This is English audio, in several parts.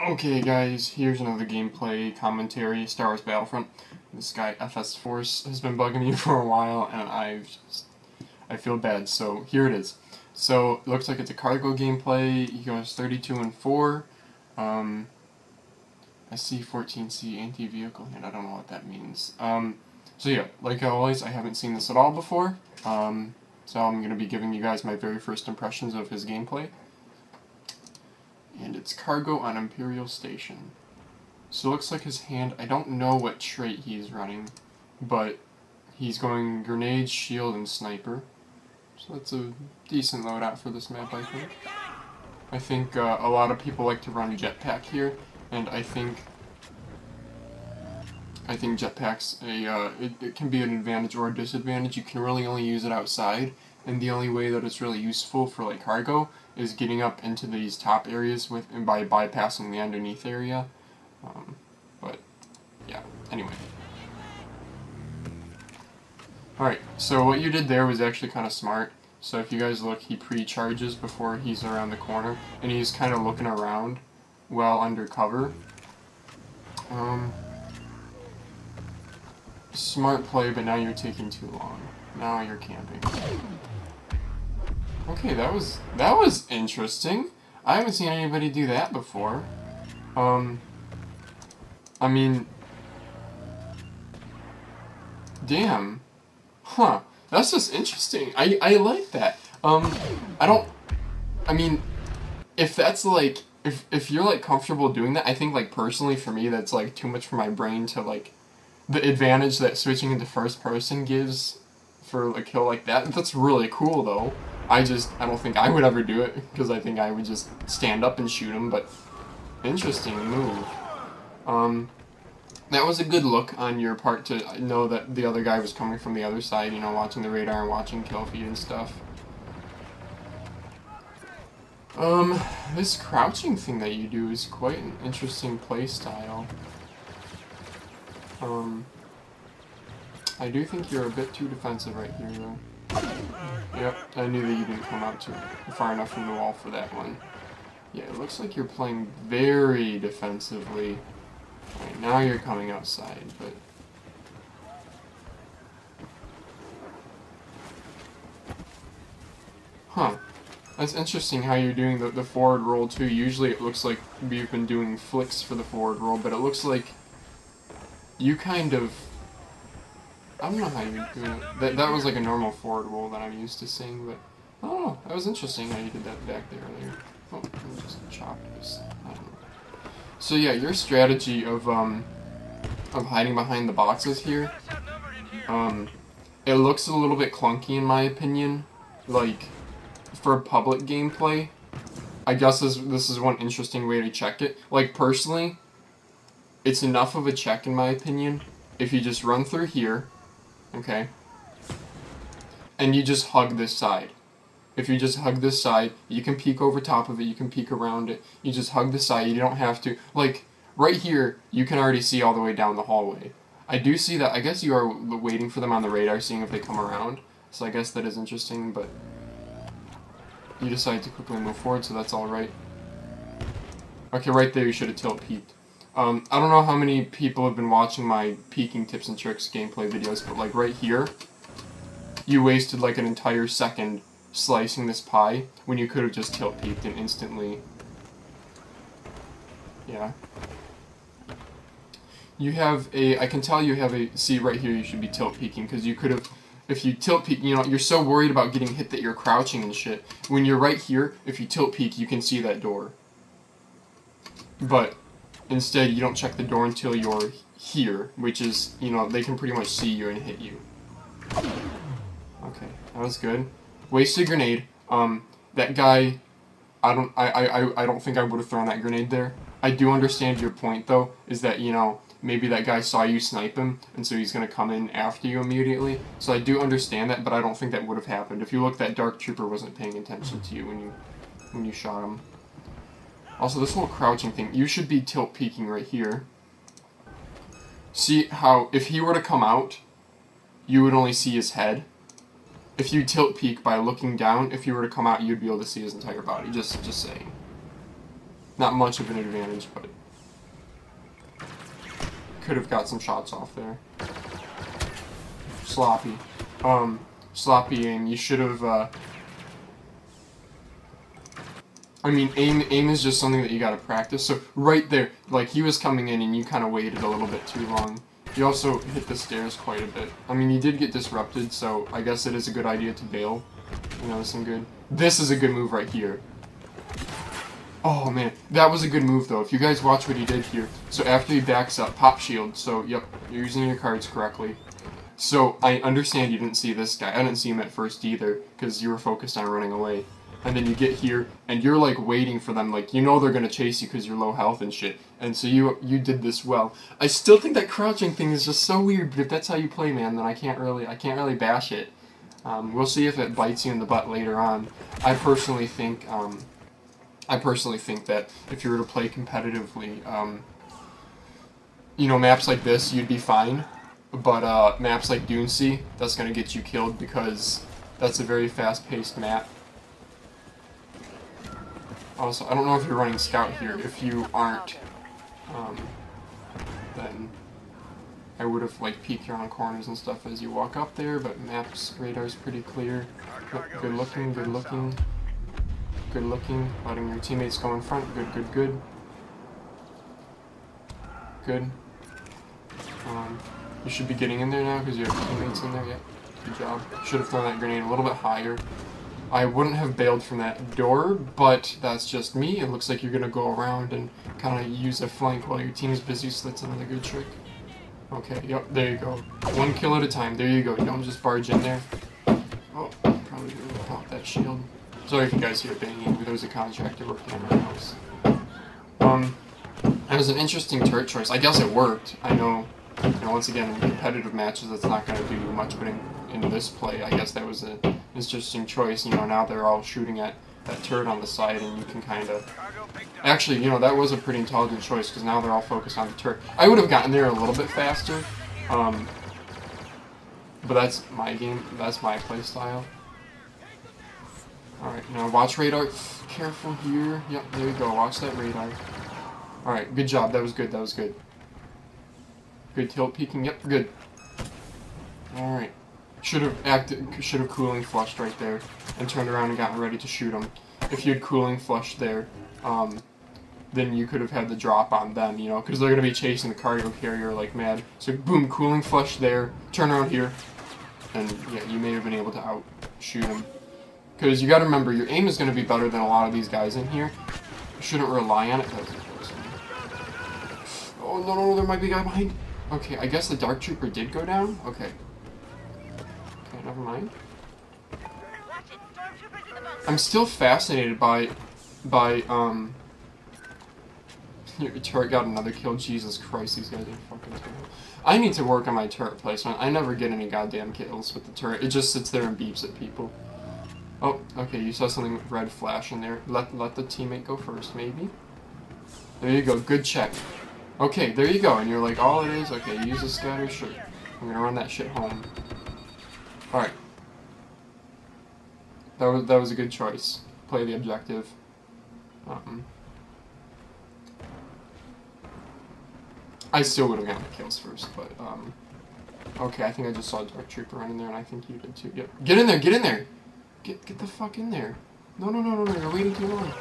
Okay guys, here's another gameplay commentary, Star Wars Battlefront. This guy, FS Force, has been bugging me for a while, and I feel bad, so here it is. So, it looks like it's a cargo gameplay. He goes 32 and 4. SC-14C anti-vehicle hit, I don't know what that means. So yeah, like always, I haven't seen this at all before. So I'm going to be giving you guys my very first impressions of his gameplay. And it's cargo on Imperial Station. So it looks like his hand, I don't know what trait he's running, but he's going grenade, shield, and sniper. So that's a decent loadout for this map, I think. I think a lot of people like to run jetpack here, and I think jetpack's it can be an advantage or a disadvantage. You can really only use it outside, and the only way that it's really useful for like cargo is getting up into these top areas by bypassing the underneath area. But yeah, anyway. Alright, so what you did there was actually kind of smart. So if you guys look, he pre-charges before he's around the corner, and he's kind of looking around while under cover. Smart play, but now you're taking too long. Now you're camping. Okay, that was interesting. I haven't seen anybody do that before. I mean, damn. Huh. That's just interesting. I like that. I mean, if that's like, if you're like comfortable doing that, I think like personally for me that's like too much for my brain to like, the advantage that switching into first person gives for a kill like that. That's really cool though. I don't think I would ever do it, because I think I would just stand up and shoot him, but interesting move. That was a good look on your part to know that the other guy was coming from the other side, you know, watching the radar and watching kill feed and stuff. This crouching thing that you do is quite an interesting play style. I do think you're a bit too defensive right here, though. Yep, I knew that you didn't come out too far enough from the wall for that one. Yeah, it looks like you're playing very defensively. Alright, now you're coming outside, but... Huh. That's interesting how you're doing the forward roll, too. Usually it looks like we've been doing flicks for the forward roll, but it looks like you kind of... I don't know how you're doing it. That was like a normal forward roll that I'm used to seeing, but I don't know. That was interesting how you did that back there earlier. Oh, let me just chop this. I don't know. So yeah, your strategy of hiding behind the boxes here, it looks a little bit clunky in my opinion. Like, for public gameplay, I guess this is one interesting way to check it. Like, personally, it's enough of a check in my opinion if you just run through here, okay, and you just hug this side. If you just hug this side, you can peek over top of it, you can peek around it, you just hug the side, you don't have to, like, right here, you can already see all the way down the hallway. I do see that, I guess you are waiting for them on the radar, seeing if they come around, so I guess that is interesting, but you decide to quickly move forward, so that's alright. Okay, right there you should have tilt peeked. I don't know how many people have been watching my peeking tips and tricks gameplay videos, but like right here, you wasted like an entire second slicing this pie when you could have just tilt peeked and instantly, yeah. You have I can tell you have see right here you should be tilt peeking, because you could have, if you tilt peek, you know, you're so worried about getting hit that you're crouching and shit. When you're right here, if you tilt peek, you can see that door. But instead, you don't check the door until you're here, which is, you know, they can pretty much see you and hit you. Okay, that was good. Wasted grenade. That guy, I don't think I would have thrown that grenade there. I do understand your point, though, is that, you know, maybe that guy saw you snipe him, and so he's going to come in after you immediately. So I do understand that, but I don't think that would have happened. If you look, that Dark Trooper wasn't paying attention to you when you shot him. Also, this whole crouching thing, you should be tilt peeking right here. See how, if he were to come out, you would only see his head. If you tilt peek by looking down, if he were to come out, you'd be able to see his entire body. Just saying. Not much of an advantage, but could have got some shots off there. Sloppy. Sloppy aim. You should have, I mean, aim is just something that you gotta practice. So, right there, like, he was coming in and you kind of waited a little bit too long. You also hit the stairs quite a bit. I mean, you did get disrupted, so I guess it is a good idea to bail. You know, some good. This is a good move right here. Oh, man. That was a good move, though. If you guys watch what he did here. So, after he backs up, pop shield. So, yep, you're using your cards correctly. So, I understand you didn't see this guy. I didn't see him at first either, because you were focused on running away. And then you get here, and you're, like, waiting for them. Like, you know they're gonna chase you because you're low health and shit. And so you did this well. I still think that crouching thing is just so weird, but if that's how you play, man, then I can't really bash it. We'll see if it bites you in the butt later on. I personally think that if you were to play competitively, you know, maps like this, you'd be fine. But maps like Dunesea, that's gonna get you killed because that's a very fast-paced map. Also, I don't know if you're running scout here. If you aren't, then I would have, like, peeked around corners and stuff as you walk up there, but maps, radar's pretty clear. Good looking, good looking. Good looking. Letting your teammates go in front. Good, good, good. Good. You should be getting in there now because you have teammates in there. Yep. Good job. Should have thrown that grenade a little bit higher. I wouldn't have bailed from that door, but that's just me. It looks like you're going to go around and kind of use a flank while your team is busy, so that's another good trick. Okay, yep, there you go. One kill at a time. There you go. You don't just barge in there. Oh, probably going to pop that shield. Sorry if you guys hear banging, but there's a contractor working on my house. It was an interesting turret choice. I guess it worked. I know, you know, once again, in competitive matches, that's not going to do much, but in this play, I guess that was an interesting choice. You know, now they're all shooting at that turret on the side, and you can kind of... Actually, you know, that was a pretty intelligent choice, because now they're all focused on the turret. I would have gotten there a little bit faster, but that's my game, that's my play style. Alright, now watch radar. Careful here. Yep, there you go. Watch that radar. Alright, good job. That was good, that was good. Good tilt peeking. Yep, good. Alright. Should have cooling flushed right there and turned around and gotten ready to shoot them. If you had cooling flushed there, then you could have had the drop on them, you know, because they're going to be chasing the cargo carrier like mad. So boom, cooling flush there, turn around here, and yeah, you may have been able to outshoot them. Because you got to remember, your aim is going to be better than a lot of these guys in here. You shouldn't rely on it. Oh no, no, there might be a guy behind. Okay, I guess the Dark Trooper did go down. Okay. Okay, never mind. I'm still fascinated by your turret got another kill. Jesus Christ, these guys are fucking terrible. I need to work on my turret placement. I never get any goddamn kills with the turret. It just sits there and beeps at people. Oh, okay, you saw something red flash in there. Let the teammate go first, maybe? There you go, good check. Okay, there you go, and you're like, all it is? Okay, use a scatter, sure. I'm gonna run that shit home. Alright. That was a good choice. Play the objective. I still would have gotten the kills first, but, okay, I think I just saw a Dark Trooper running there, and I think you did too. Yep. Get in there, get in there! Get the fuck in there. No, no, no, no, no, you're waiting too long.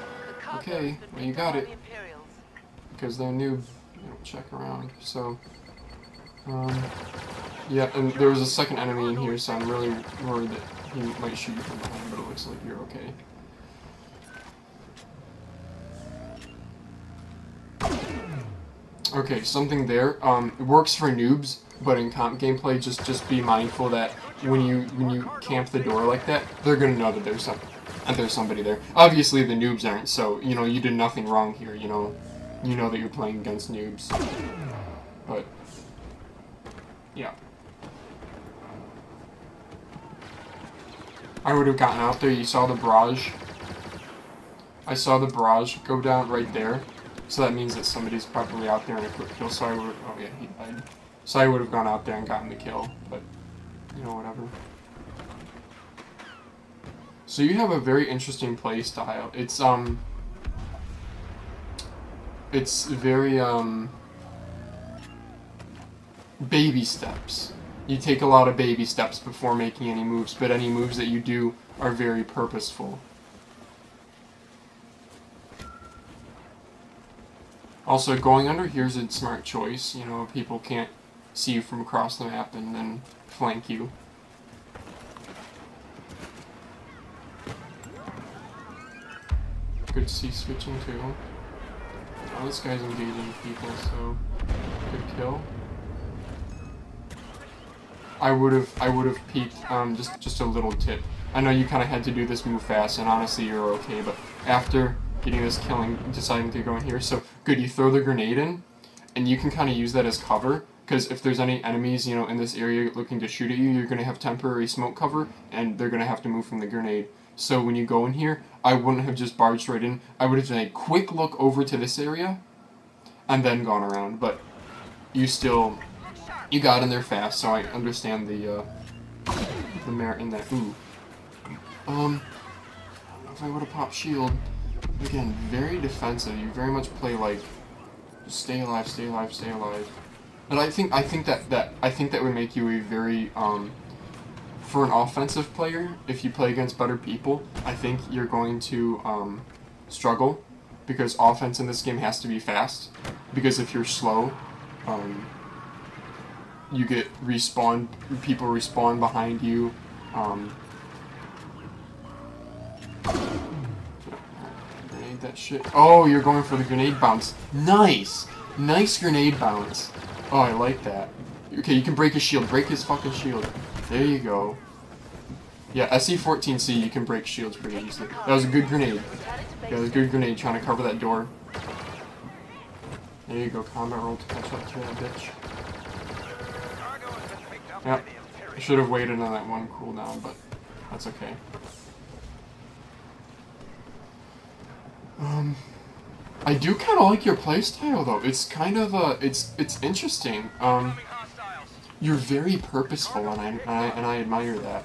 Okay, well, you got it. Because they're new. You don't check around, so... yeah, and there was a second enemy in here, so I'm really worried that he might shoot you from behind, but it looks like you're okay. Okay, something there. It works for noobs, but in comp gameplay, just be mindful that when you camp the door like that, they're gonna know that there's somebody there. Obviously, the noobs aren't, so you know you did nothing wrong here. You know that you're playing against noobs, but yeah. I would have gotten out there. You saw the barrage. I saw the barrage go down right there. So that means that somebody's probably out there in a quick kill, so I would... Oh yeah, he died. So I would have gone out there and gotten the kill, but... You know, whatever. So you have a very interesting play style. It's, It's very, baby steps. You take a lot of baby steps before making any moves, but any moves that you do are very purposeful. Also, going under here is a smart choice. You know, people can't see you from across the map and then flank you. Good C switching too. Oh, this guy's engaging people, so good kill. I would have peeked. Just a little tip. I know you kind of had to do this move fast, and honestly, you're okay. But after getting this killing, deciding to go in here, so good. You throw the grenade in, and you can kind of use that as cover. Because if there's any enemies, you know, in this area looking to shoot at you, you're gonna have temporary smoke cover, and they're gonna have to move from the grenade. So when you go in here, I wouldn't have just barged right in. I would have done a quick look over to this area, and then gone around. But you got in there fast, so I understand the merit in that. Ooh. I don't know if I would have popped shield. Again, very defensive. You very much play like, just stay alive, stay alive, stay alive. And I think that would make you a very for an offensive player, if you play against better people, I think you're going to struggle, because offense in this game has to be fast. Because if you're slow, you get respawned, people respawn behind you. Grenade that shit. Oh, you're going for the grenade bounce. Nice! Nice grenade bounce. Oh, I like that. Okay, you can break his shield. Break his fucking shield. There you go. Yeah, SE14C, you can break shields pretty easily. That was a good grenade. Yeah, that was a good grenade trying to cover that door. There you go, combat roll to catch up to that bitch. Yep. I should have waited on that one cooldown, but that's okay. I do kind of like your playstyle though. It's kind of it's interesting. You're very purposeful, and I admire that.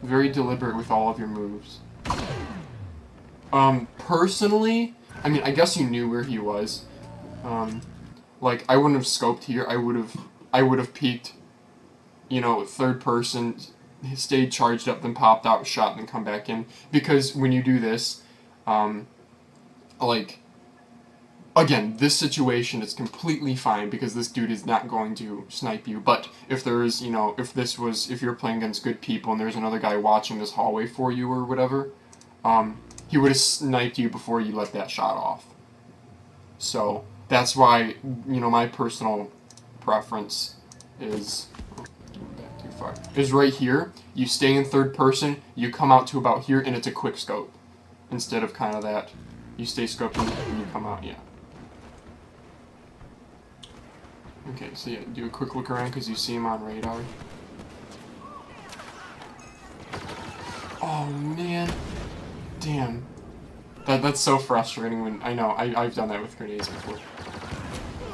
Very deliberate with all of your moves. Personally, I mean, I guess you knew where he was. Like, I wouldn't have scoped here. I would have peeked, you know, third person, stayed charged up, then popped out, shot, then come back in. Because when you do this, like, again, this situation is completely fine because this dude is not going to snipe you. But if there is, you know, if you're playing against good people and there's another guy watching this hallway for you or whatever, he would have sniped you before you let that shot off. So that's why, you know, my personal preference is, back too far, is right here. You stay in third person, you come out to about here, and it's a quick scope. Instead of kind of that, you stay scoped and you come out, yeah. Okay, so yeah, do a quick look around because you see him on radar. Oh man, damn. That's so frustrating when, I know, I've done that with grenades before.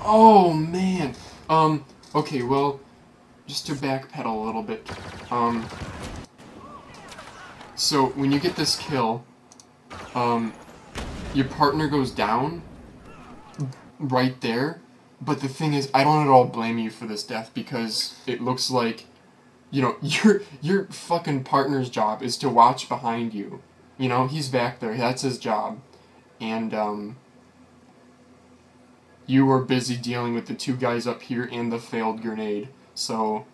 Oh man. Okay, well, just to backpedal a little bit. So when you get this kill, your partner goes down right there. But the thing is, I don't at all blame you for this death because it looks like, you know, your fucking partner's job is to watch behind you. You know, he's back there, that's his job. And, you were busy dealing with the two guys up here and the failed grenade. So,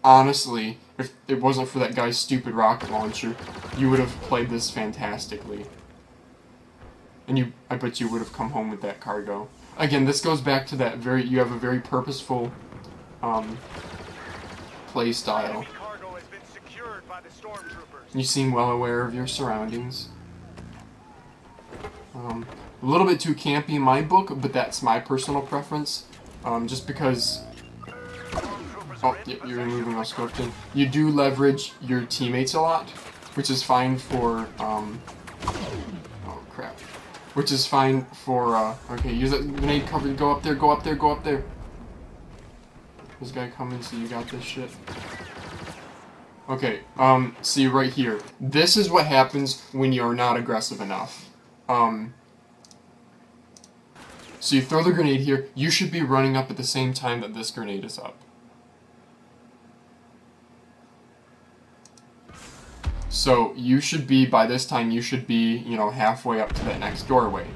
honestly, if it wasn't for that guy's stupid rocket launcher, you would have played this fantastically. And I bet you would have come home with that cargo. Again, this goes back to that you have a very purposeful, play style. You seem well aware of your surroundings. A little bit too campy in my book, but that's my personal preference. Just because... Oh, you're removing my scoped in. You do leverage your teammates a lot, which is fine for, oh crap. Which is fine for, okay, use that grenade cover, go up there, go up there, go up there. This guy coming, so you got this shit. Okay, see right here. This is what happens when you're not aggressive enough. So you throw the grenade here, you should be running up at the same time that this grenade is up. So you should be, by this time, you should be, you know, halfway up to that next doorway.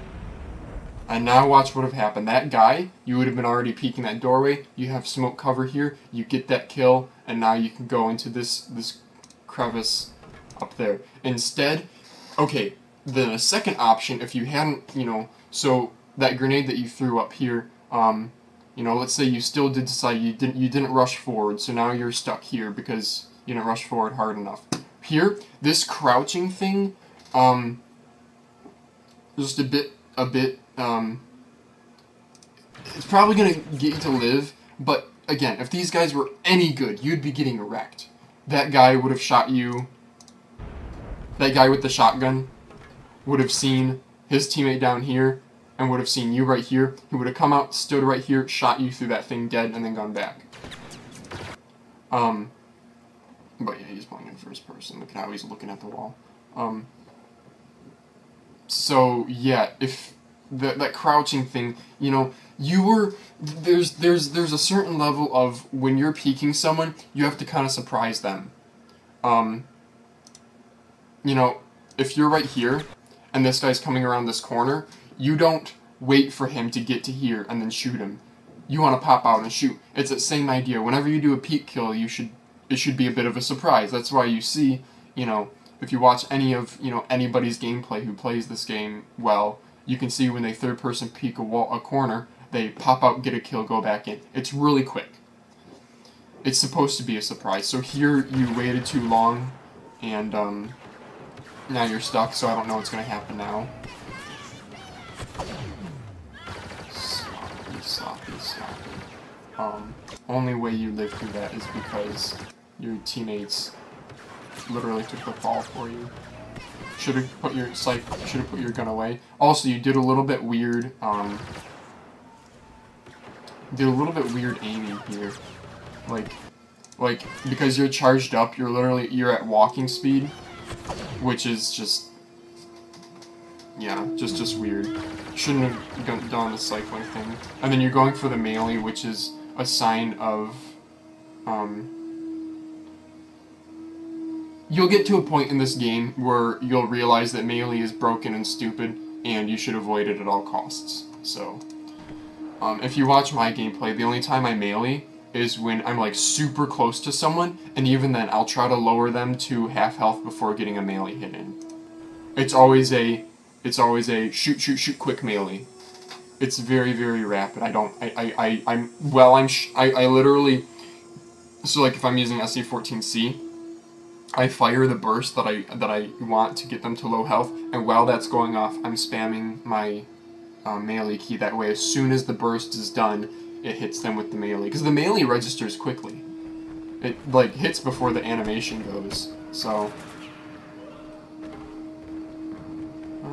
And now watch what would have happened. That guy, you would have been already peeking that doorway, you have smoke cover here, you get that kill, and now you can go into this crevice up there. Instead, okay, the second option, if you hadn't, you know, so that grenade that you threw up here, you know, let's say you still did decide you didn't rush forward, so now you're stuck here because you didn't rush forward hard enough. Here, this crouching thing, just a bit, it's probably gonna get you to live, but again, if these guys were any good, you'd be getting wrecked. That guy would have shot you, that guy with the shotgun would have seen his teammate down here, and would have seen you right here. He would have come out, stood right here, shot you through that thing dead, and then gone back. But yeah, he's playing in first person. Look at how he's looking at the wall. So yeah, if that crouching thing, you know, you were there's a certain level of when you're peeking someone, you have to kind of surprise them. You know, if you're right here and this guy's coming around this corner, you don't wait for him to get to here and then shoot him. You want to pop out and shoot. It's that same idea. Whenever you do a peek kill, it should be a bit of a surprise. That's why you see, you know, if you watch any of, you know, anybody's gameplay who plays this game well, you can see when they third-person peek a corner, they pop out, get a kill, go back in. It's really quick. It's supposed to be a surprise. So here you waited too long, and now you're stuck, so I don't know what's going to happen now. Sloppy. Only way you live through that is because your teammates literally took the fall for you. Should have put your gun away. Also, you did a little bit weird aiming here. Like because you're charged up, you're at walking speed, which is just, yeah, just weird. Shouldn't have done the cycling thing. And then you're going for the melee, which is a sign of, you'll get to a point in this game where you'll realize that melee is broken and stupid, and you should avoid it at all costs. So, if you watch my gameplay, the only time I melee is when I'm like super close to someone, and even then I'll try to lower them to half health before getting a melee hit in. It's always a shoot quick melee. It's very, very rapid. I literally, so like if I'm using SC-14C, I fire the burst that I want to get them to low health, and while that's going off, I'm spamming my melee key. That way, as soon as the burst is done, it hits them with the melee. Because the melee registers quickly. It like hits before the animation goes. So.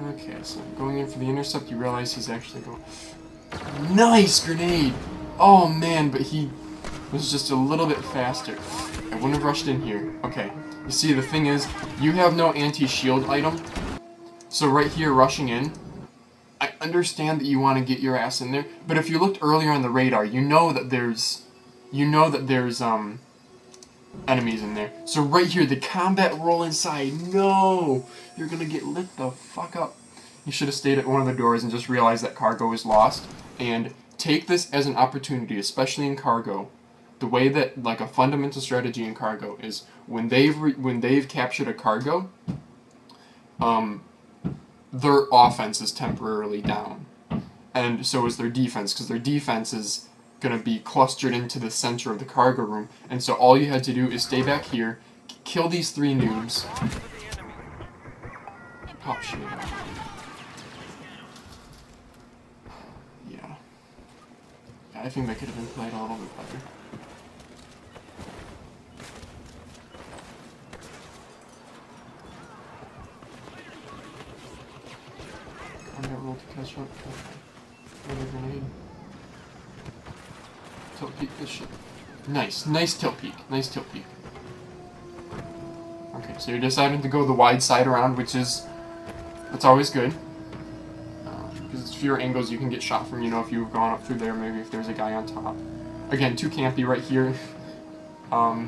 Okay, so going in for the intercept, you realize he's actually going. Nice grenade! Oh man, but he was just a little bit faster. I wouldn't have rushed in here. Okay. You see, the thing is, you have no anti-shield item, so right here, rushing in, I understand that you want to get your ass in there, but if you looked earlier on the radar, you know that there's enemies in there. So right here, the combat roll inside, no! You're gonna get lit the fuck up. You should have stayed at one of the doors and just realized that cargo is lost, and take this as an opportunity, especially in cargo. The way that, like, a fundamental strategy in cargo is when they've captured a cargo, their offense is temporarily down, and so is their defense, because their defense is going to be clustered into the center of the cargo room, and so all you had to do is stay back here, kill these 3 noobs. Pop shit. Yeah. I think that could have been played a little bit better. Roll to catch up. Another grenade. Tilt peek this shit. Nice tilt peek. Nice tilt peek. So you're deciding to go the wide side around, that's always good. Because it's fewer angles you can get shot from, you know, if you've gone up through there, maybe if there's a guy on top. Again, too campy right here. Our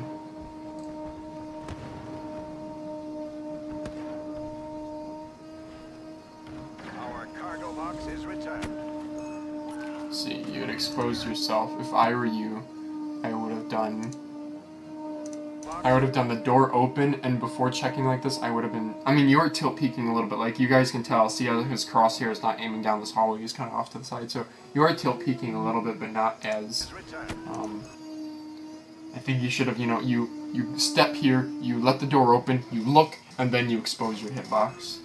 cargo box is returned. See, you would expose yourself. If I were you, I would have done the door open, and before checking like this, I would have been... I mean, you are tilt peeking a little bit. Like, you guys can tell. See how his crosshair is not aiming down this hallway. He's kind of off to the side. So, you are tilt peeking a little bit, but not as... I think you should have, you know, you step here, you let the door open, you look, and then you expose your hitbox.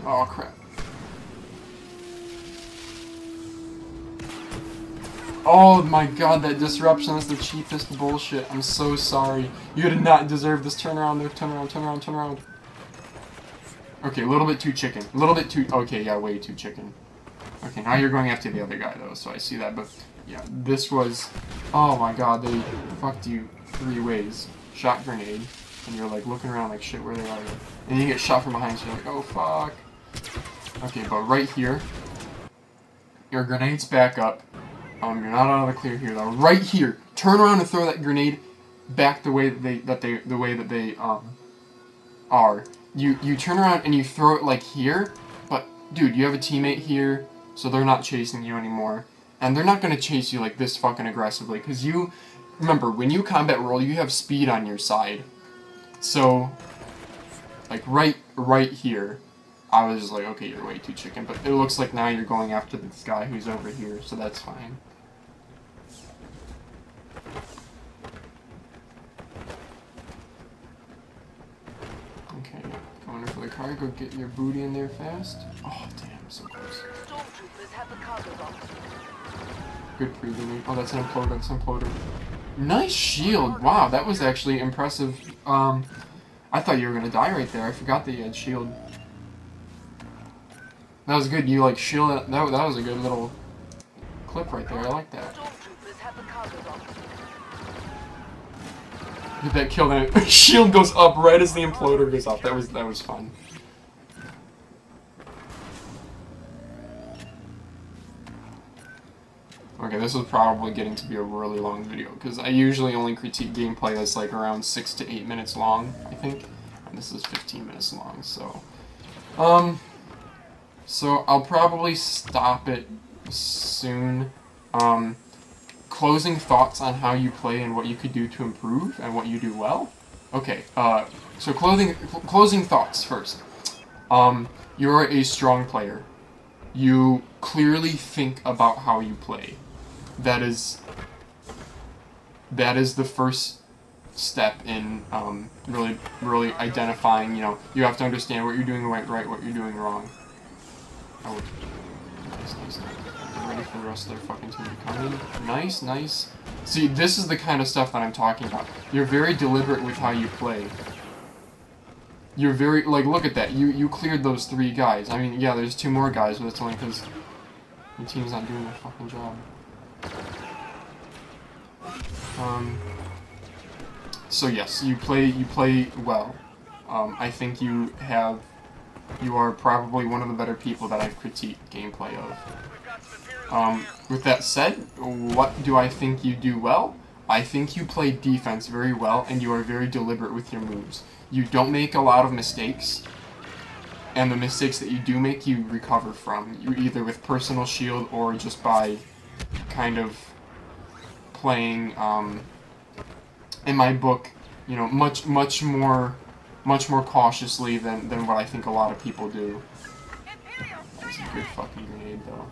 Oh, crap. Oh my god, that disruption is the cheapest bullshit. I'm so sorry. You did not deserve this. Turn around there. Turn around, turn around, turn around. Okay, a little bit too chicken. A little bit too... Okay, yeah, way too chicken. Okay, now you're going after the other guy, though, so I see that. But, yeah, this was... Oh my god, they fucked you 3 ways. Shot grenade. And you're, like, looking around like, shit, where they are. And you get shot from behind, so you're like, oh, fuck. Okay, but right here... Your grenade's back up. You're not out of the clear here though. Right here, turn around and throw that grenade back the way that they are. You turn around and you throw it like here, but dude, you have a teammate here, so they're not chasing you anymore, and they're not gonna chase you like this fucking aggressively, because you remember when you combat roll, you have speed on your side. So, like right here. I was just like, okay, you're way too chicken, but it looks like now you're going after this guy who's over here, so that's fine. Okay, going in for the car, go get your booty in there fast. Oh, damn, so close. Stormtroopers have the cargo box. Good preview. Oh, that's an imploder, that's an imploder. Nice shield! Wow, that was actually impressive. I thought you were gonna die right there. I forgot that you had shield. That was good. You like shield it. That was a good little clip right there. I like that. Get that kill. That shield goes up right as the imploder goes off. That was fun. Okay, this is probably getting to be a really long video because I usually only critique gameplay that's like around 6 to 8 minutes long, I think, and this is 15 minutes long. So I'll probably stop it soon. Closing thoughts on how you play and what you could do to improve and what you do well. Okay, so closing thoughts first. You're a strong player. You clearly think about how you play. That is the first step in really identifying, you know, you have to understand what you're doing right, what you're doing wrong. Nice. Get ready for the rest of their fucking team to come in. Nice. See, this is the kind of stuff that I'm talking about. You're very deliberate with how you play. You're very, like, look at that. You cleared those 3 guys. I mean, yeah, there's 2 more guys, but it's only because your team's not doing their fucking job. So yes, you play well. I think you are probably one of the better people that I've critiqued gameplay of. With that said, what do I think you do well? I think you play defense very well, and you are very deliberate with your moves. You don't make a lot of mistakes, and the mistakes that you do make, you recover from. You either with personal shield or just by kind of playing, in my book, you know, much more cautiously than what I think a lot of people do. That's a good fucking grenade, though.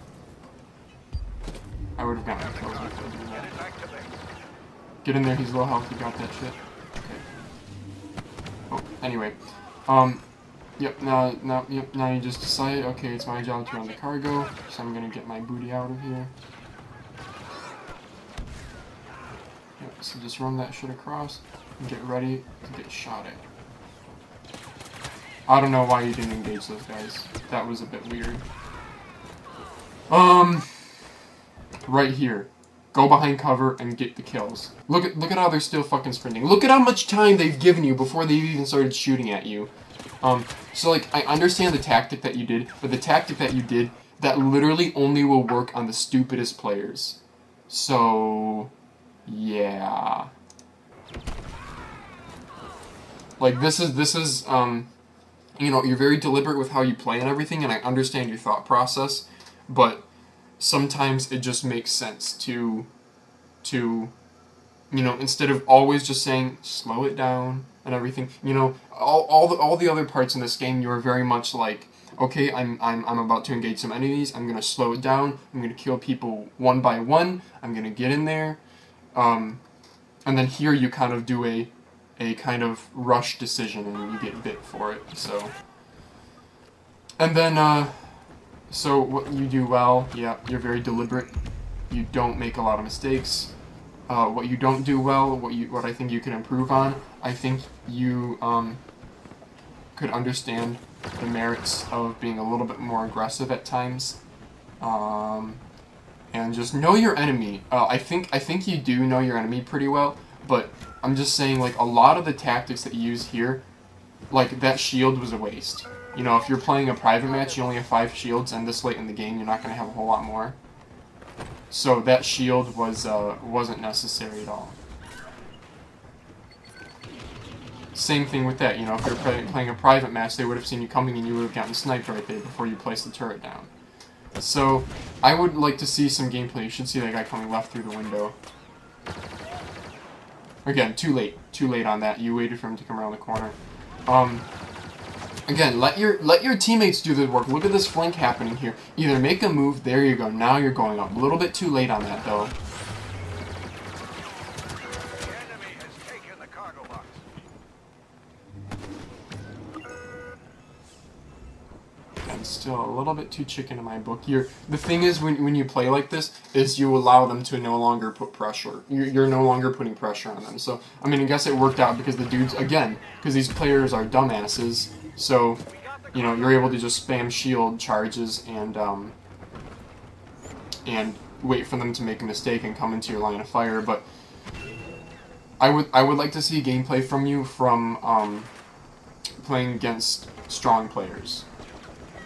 I would have gotten kills with that. Get in there, he's low health, you got that shit. Okay. Oh, anyway. Yep, now you just decide, okay, it's my job to run the cargo, so I'm gonna get my booty out of here. Yep, so just run that shit across and get ready to get shot at. I don't know why you didn't engage those guys. That was a bit weird. Right here. Go behind cover and get the kills. Look at how they're still fucking sprinting. Look at how much time they've given you before they've even started shooting at you. So like, I understand the tactic that you did, but the tactic that you did, that literally only will work on the stupidest players. So, yeah. Like, this is, you know, you're very deliberate with how you play and everything, and I understand your thought process, but sometimes it just makes sense to, you know, instead of always just saying, slow it down and everything, you know, all the other parts in this game, you're very much like, okay, I'm about to engage some enemies, I'm gonna slow it down, I'm gonna kill people one by one, I'm gonna get in there, and then here you kind of do a kind of rush decision and you get bit for it, so. And then, so what you do well, yeah, you're very deliberate, you don't make a lot of mistakes. What you don't do well, what I think you could improve on, I think you could understand the merits of being a little bit more aggressive at times, and just know your enemy. I think you do know your enemy pretty well, but I'm just saying, like, a lot of the tactics that you use here, like, that shield was a waste. You know, if you're playing a private match, you only have 5 shields, and this late in the game, you're not going to have a whole lot more. So that shield wasn't necessary at all. Same thing with that, you know, if you're playing a private match, they would have seen you coming and you would have gotten sniped right there before you placed the turret down. So, I would like to see some gameplay. You should see that guy coming left through the window. Again, too late on that. You waited for him to come around the corner. Again, let your teammates do the work. Look at this flank happening here. Either make a move, there you go, now you're going up. A little bit too late on that, though. The enemy has taken the cargo box. And still a little bit too chicken in my book. The thing is, when you play like this, is you allow them to no longer put pressure. You're no longer putting pressure on them. So, I mean, I guess it worked out because the dudes, again, because these players are dumbasses, so, you know, you're able to just spam shield charges and wait for them to make a mistake and come into your line of fire. But I would like to see gameplay from you from playing against strong players,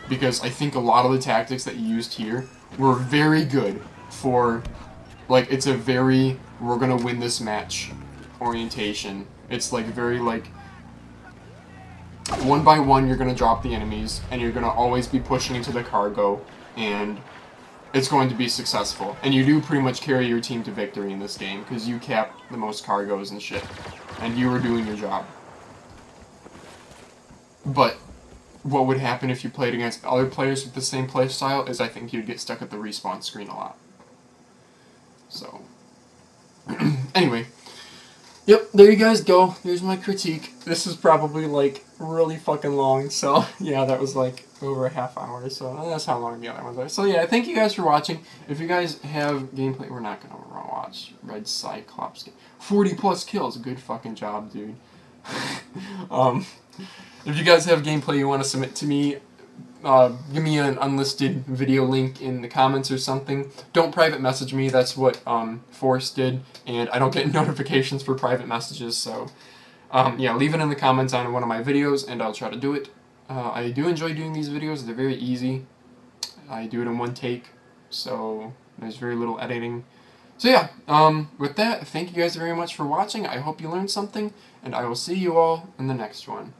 because I think a lot of the tactics that you used here were very good for, like, it's a very we're gonna win this match orientation. It's like very like, one by one you're going to drop the enemies, and you're going to always be pushing into the cargo, and it's going to be successful. And you do pretty much carry your team to victory in this game, because you capped the most cargoes and shit, and you were doing your job. But what would happen if you played against other players with the same playstyle is I think you'd get stuck at the respawn screen a lot. So, anyway. Yep, there you guys go. Here's my critique. This is probably, like, really fucking long, so, yeah, that was, like, over a half hour, so that's how long the other ones are. So, yeah, thank you guys for watching. If you guys have gameplay, we're not gonna watch Red Cyclops get 40+ kills. Good fucking job, dude. If you guys have gameplay you want to submit to me, give me an unlisted video link in the comments or something. Don't private message me, that's what Forrest did, and I don't get notifications for private messages, so yeah, leave it in the comments on one of my videos and I'll try to do it. I do enjoy doing these videos, they're very easy. I do it in one take, so there's very little editing. So yeah, with that, thank you guys very much for watching, I hope you learned something, and I will see you all in the next one.